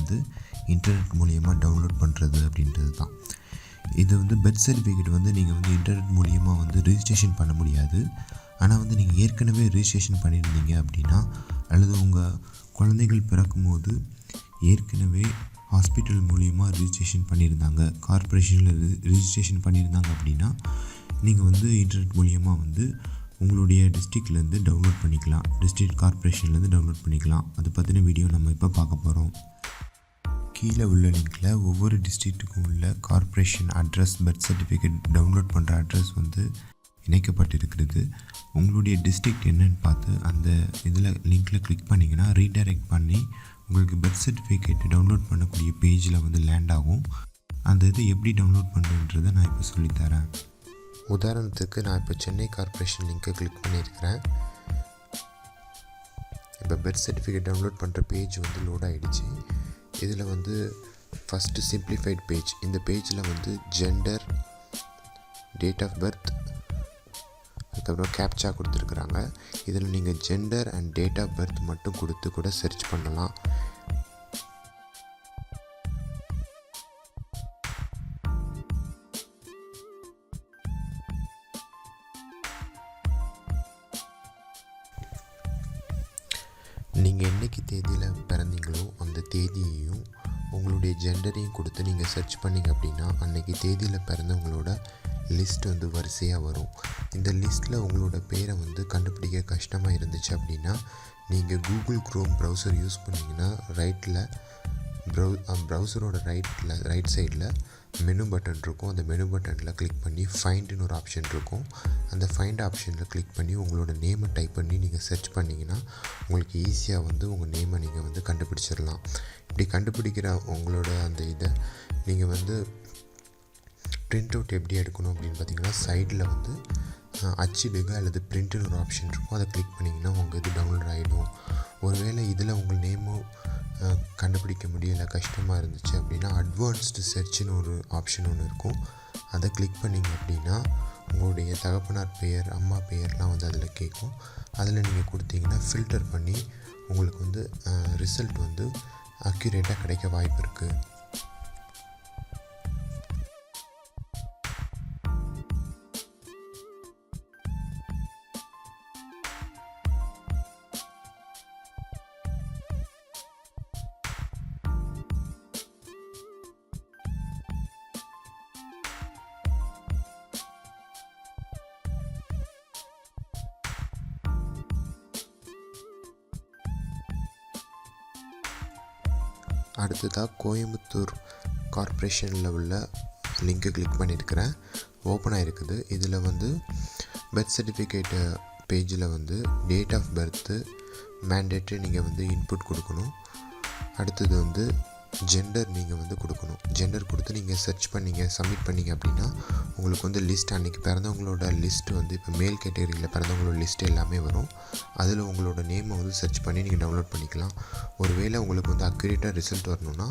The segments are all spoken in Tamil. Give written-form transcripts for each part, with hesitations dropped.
வந்து இன்டர்நெட் மூலியமாக டவுன்லோட் பண்ணுறது அப்படின்றது தான். இது வந்து பர்த் சர்டிஃபிகேட் வந்து நீங்கள் வந்து இன்டர்நெட் மூலியமாக வந்து ரிஜிஸ்ட்ரேஷன் பண்ண முடியாது. ஆனால் வந்து நீங்கள் ஏற்கனவே ரிஜிஸ்ட்ரேஷன் பண்ணியிருந்தீங்க அப்படின்னா, அல்லது உங்கள் குழந்தைகள் பிறக்கும்போது ஏற்கனவே ஹாஸ்பிட்டல் மூலியமாக ரிஜிஸ்ட்ரேஷன் பண்ணியிருந்தாங்க, கார்ப்பரேஷனில் ரிஜிஸ்ட்ரேஷன் பண்ணியிருந்தாங்க அப்படின்னா, நீங்கள் வந்து இன்டர்நெட் மூலியமாக வந்து உங்களுடைய டிஸ்ட்ரிக்ட்லேருந்து டவுன்லோட் பண்ணிக்கலாம், டிஸ்ட்ரிக்ட் கார்ப்பரேஷன்லேருந்து டவுன்லோட் பண்ணிக்கலாம். அது பற்றின வீடியோ நம்ம இப்போ பார்க்க போகிறோம். கீழே உள்ள லிங்க்கில் ஒவ்வொரு டிஸ்ட்ரிக்ட்டுக்கும் உள்ள corporation address, birth certificate download பண்ணுற அட்ரஸ் வந்து இணைக்கப்பட்டிருக்கிறது. உங்களுடைய டிஸ்ட்ரிக்ட் என்னன்னு பார்த்து அந்த இதில் லிங்க்கில் கிளிக் பண்ணிங்கன்னா ரீடைரக்ட் பண்ணி உங்களுக்கு பர்த் சர்டிஃபிகேட் டவுன்லோட் பண்ணக்கூடிய பேஜில் வந்து லேண்ட் ஆகும். அந்த இது எப்படி டவுன்லோட் பண்ணுறதை நான் இப்போ சொல்லித்தரேன். உதாரணத்துக்கு நான் இப்போ சென்னை கார்ப்பரேஷன் லிங்க்கை கிளிக் பண்ணியிருக்கிறேன். இப்போ பர்த் சர்டிஃபிகேட் டவுன்லோட் பண்ணுற பேஜ் வந்து லோட் ஆகிடுச்சு. இதில் வந்து ஃபஸ்ட்டு சிம்பிளிஃபைட் பேஜ், இந்த பேஜில் வந்து ஜெண்டர், டேட் ஆஃப் பர்த், அதுக்கப்புறம் கேப்சா கொடுத்துருக்குறாங்க. இதில் நீங்கள் gender and date of birth மட்டும் கொடுத்து கூட சர்ச் பண்ணலாம். நீங்கள் என்றைக்கு தேதியில் பிறந்தீங்களோ அந்த தேதியையும் உங்களுடைய ஜெண்டரையும் கொடுத்து நீங்கள் சர்ச் பண்ணிங்க அப்படின்னா அன்றைக்கி தேதியில் பிறந்தவங்களோட லிஸ்ட் வந்து வரிசையாக வரும். இந்த லிஸ்ட்டில் உங்களோட பேரை வந்து கண்டுபிடிக்க கஷ்டமாக இருந்துச்சு அப்படின்னா நீங்கள் கூகுள் க்ரோம் ப்ரௌசர் யூஸ் பண்ணிங்கன்னா ப்ரௌசரோட ரைட் சைடில் மெனு பட்டன் இருக்கும். அந்த மெனு பட்டனில் கிளிக் பண்ணி ஃபைண்டுன்னு ஒரு ஆப்ஷன் இருக்கும். அந்த ஃபைண்ட் ஆப்ஷனில் கிளிக் பண்ணி உங்களோட நேமை டைப் பண்ணி நீங்கள் சர்ச் பண்ணிங்கன்னா உங்களுக்கு ஈஸியாக வந்து உங்கள் நேமை நீங்கள் வந்து கண்டுபிடிச்சிடலாம். இப்படி கண்டுபிடிக்கிற உங்களோட அந்த இதை நீங்கள் வந்து பிரிண்ட் அவுட் எப்படி எடுக்கணும் அப்படின்னு பார்த்தீங்கன்னா சைடில் வந்து அச்சிடுக அல்லது பிரிண்ட்னு ஒரு ஆப்ஷன் இருக்கும். அதை கிளிக் பண்ணிங்கன்னா உங்கள் இது டவுன்லோட் ஆகிடும். ஒருவேளை இதில் உங்கள் நேமும் கண்டுபிடிக்க முடியலை, கஷ்டமாக இருந்துச்சு அப்படின்னா அட்வான்ஸ்டு சர்ச்னு ஒரு ஆப்ஷன் ஒன்று இருக்கும். அதை கிளிக் பண்ணிங்க அப்படின்னா உங்களுடைய தகப்பனார் பெயர், அம்மா பெயர்லாம் வந்து அதில் கேட்கும். அதில் நீங்கள் கொடுத்தீங்கன்னா ஃபில்டர் பண்ணி உங்களுக்கு வந்து ரிசல்ட் வந்து அக்யூரேட்டாக கிடைக்க வாய்ப்பு இருக்குது. அடுத்ததாக கோயம்புத்தூர் கார்ப்பரேஷனில் உள்ள லிங்க்கை கிளிக் பண்ணியிருக்கிறேன். ஓப்பன் ஆகிருக்குது. இதில் வந்து பர்த் சர்டிஃபிகேட்டு பேஜில் வந்து டேட் ஆஃப் பர்த்து மேண்டேட்ரி நீங்கள் வந்து இன்புட் கொடுக்கணும். அடுத்தது வந்து ஜெண்டர் நீங்கள் வந்து கொடுக்கணும். ஜெண்டர் கொடுத்து நீங்கள் சர்ச் பண்ணிங்க, சப்மிட் பண்ணிங்க அப்படின்னா உங்களுக்கு வந்து லிஸ்ட், அன்றைக்கி பிறந்தவங்களோட லிஸ்ட்டு வந்து இப்போ மேல் கேட்டகரியில் பிறந்தவங்களோட லிஸ்ட்டு எல்லாமே வரும். அதில் உங்களோட நேமை வந்து சர்ச் பண்ணி நீங்கள் டவுன்லோட் பண்ணிக்கலாம். ஒருவேளை உங்களுக்கு வந்து அக்யூரேட்டாக ரிசல்ட் வரணும்னா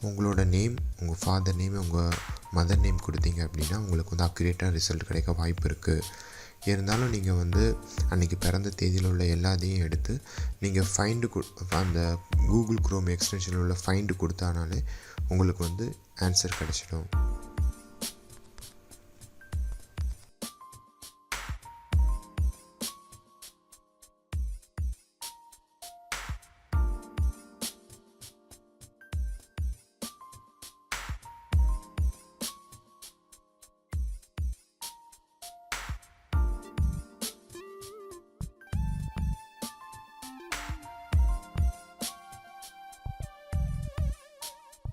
உங்களோட நேம், உங்கள் ஃபாதர் நேம், உங்கள் மதர் நேம் கொடுத்தீங்க அப்படின்னா உங்களுக்கு வந்து அக்யூரேட்டாக ரிசல்ட் கிடைக்க வாய்ப்பு இருக்குது. இருந்தாலும் நீங்கள் வந்து அன்றைக்கி பிறந்த தேதியில் உள்ள எல்லாத்தையும் எடுத்து நீங்கள் அந்த கூகுள் க்ரோம் எக்ஸ்டென்ஷனில் உள்ள ஃபைண்டு கொடுத்தானாலே உங்களுக்கு வந்து ஆன்சர் கிடச்சிடும்.